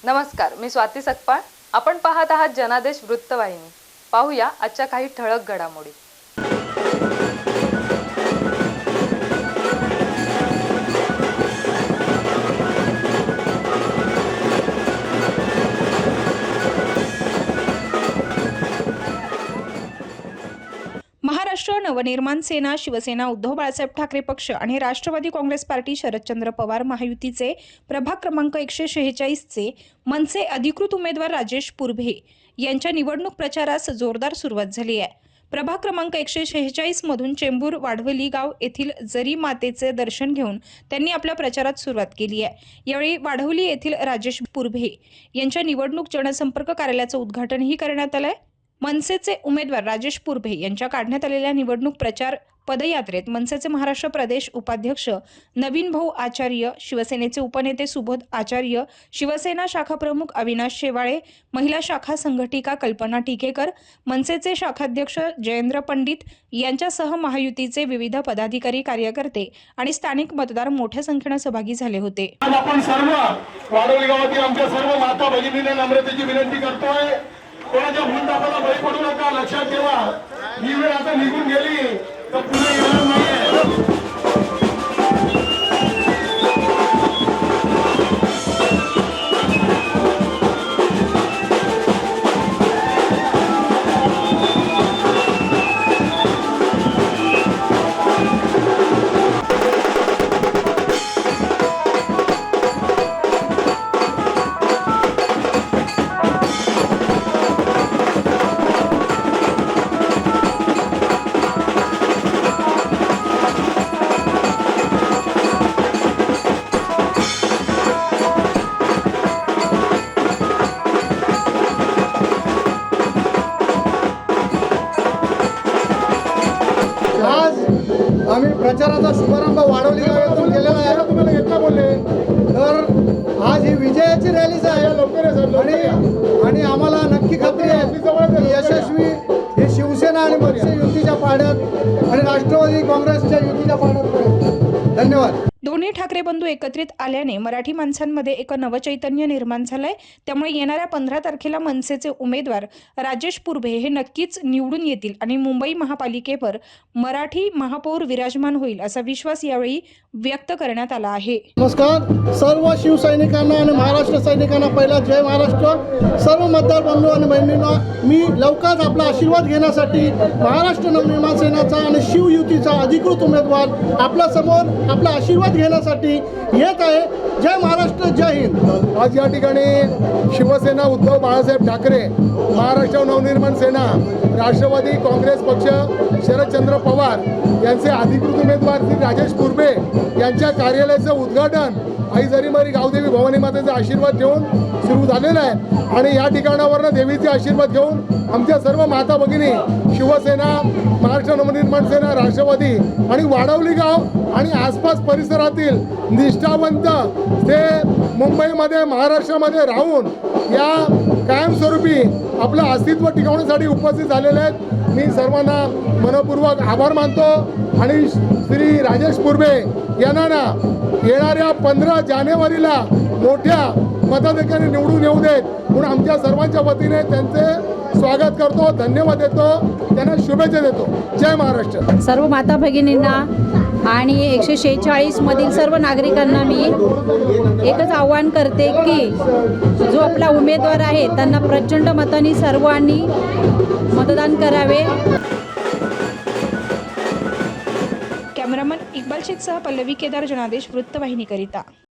नमस्कार, मी स्वाती सकपाळ. आपण पाहत आहात जनादेश वृत्तवाहिनी. पाहूया आजच्या काही ठळक घडामोडी. महाराष्ट्र नवनिर्माण सेना, शिवसेना, उद्धव बाळासाहेब ठाकरे पक्ष आणि राष्ट्रवादी काँग्रेस पार्टी शरदचंद्र पवार महायुतीचे प्रभाग क्रमांक 146चे मनसे अधिकृत उमेदवार राजेश पुरभे यांच्या निवडणूक प्रचारास जोरदार सुरुवात झाली आहे. प्रभाग क्रमांक 146 मधून चेंबूर वाढवली गाव येथील जरी मातेचे दर्शन घेऊन त्यांनी आपल्या प्रचारात सुरुवात केली आहे. यावेळी वाढवली येथील राजेश पुरभे यांच्या निवडणूक जनसंपर्क कार्यालयाचं उद्घाटनही करण्यात आलंय. मनसेचे उमेदवार राजेश पुरभे यांच्या काढण्यात आलेल्या निवडणूक प्रचार पदयात्रेत मनसेचे महाराष्ट्र प्रदेश उपाध्यक्ष नवीन भाऊ आचार्य, शिवसेनेचे उपनेते सुबोध आचार्य, शिवसेना शाखा प्रमुख अविनाश शेवाळे, महिला शाखा संघटिका कल्पना टिकेकर, मनसेचे शाखाध्यक्ष जयेंद्र पंडित यांच्यासह महायुतीचे विविध पदाधिकारी, कार्यकर्ते आणि स्थानिक मतदार मोठ्या संख्येने सहभागी झाले होते. आपण सर्व वाडवली गावातील आमच्या सर्व माता भगिनींना नम्रतेची विनंती करतोय, कोणाच्या भूलथापाला बळी पडू नका. लक्षात ठेवा, ही वेळ आता निघून गेली तर पुन्हा येणार नाहीये. आम्ही प्रचाराचा शुभारंभ वाढवली गावातून केलेला आहे. तुम्हाला घेतला बोलले तर आज ही विजयाची रॅलीच आहे आणि आम्हाला नक्की खात्री आहे की यशस्वी ही शिवसेना आणि मनसे युतीच्या पाड्यात आणि राष्ट्रवादी काँग्रेसच्या युतीच्या पाड्यात पडेल. धन्यवाद. दोन्ही ठाकरे बंधू एकत्रित आल्याने मराठी माणसांमध्ये एक नवचैतन्य निर्माण झालंय. त्यामुळे येणाऱ्या 15 तारखेला मनसेचे उमेदवार राजेश पुरभे हे नक्कीच निवडून येतील आणि मुंबई महापालिकेवर मराठी महापौर विराजमान होईल असा विश्वास यावेळी व्यक्त करण्यात आला आहे. नमस्कार सर्व शिवसैनिकांना आणि महाराष्ट्र सैनिकांना पहिला जय महाराष्ट्र. सर्व मतदार बंधू आणि बहिणींना मी लवकरच आपला आशीर्वाद घेण्यासाठी महाराष्ट्र नवनिर्माण सेनेचा आणि शिवयुतीचा अधिकृत उमेदवार आपल्या समोर आपला आशीर्वाद घेण्यासाठी येत आहे. जय महाराष्ट्र, जय हिंद. आज या ठिकाणी शिवसेना, उद्धव बाळासाहेब ठाकरे, महाराष्ट्र नवनिर्माण सेना, राष्ट्रवादी काँग्रेस पक्ष, शरदचंद्र पवार यांचे अधिकृत उमेदवार श्री राजेश पुरभे यांच्या कार्यालयाचं उद्घाटन आई जरीमारी गावदेवी भवानी मातेचा आशीर्वाद घेऊन सुरू झालेला आहे. आणि या ठिकाणावरनं देवीचे आशीर्वाद घेऊन आमच्या सर्व माता भगिनी शिवसेना, महाराष्ट्र नवनिर्माण सेना, राष्ट्रवादी आणि वाडवली गाव आणि आसपास परिसरातील निष्ठावंत ते मुंबईमध्ये, महाराष्ट्रामध्ये राहून या कायमस्वरूपी आपलं अस्तित्व टिकवण्यासाठी उपस्थित झालेले आहेत. मी सर्वांना मनपूर्वक आभार मानतो आणि श्री राजेश पुरभे यांना येणाऱ्या 15 जानेवारीला मोठ्या मताधिक्याने निवडून येऊ देत म्हणून आमच्या सर्वांच्या वतीने त्यांचे स्वागत करतो, धन्यवाद देतो, त्यांना शुभेच्छा देतो. जय महाराष्ट्र. सर्व माता भगिनींना आणि 146 मधील सर्व नागरिकांना मी एकच आव्हान करते की जो आपला उमेदवार आहे त्यांना प्रचंड मतांनी सर्वांनी मतदान करावे. कॅमेरामन इक्बाल शेखसह पल्लवी केदार, जनादेश वृत्तवाहिनीकरिता.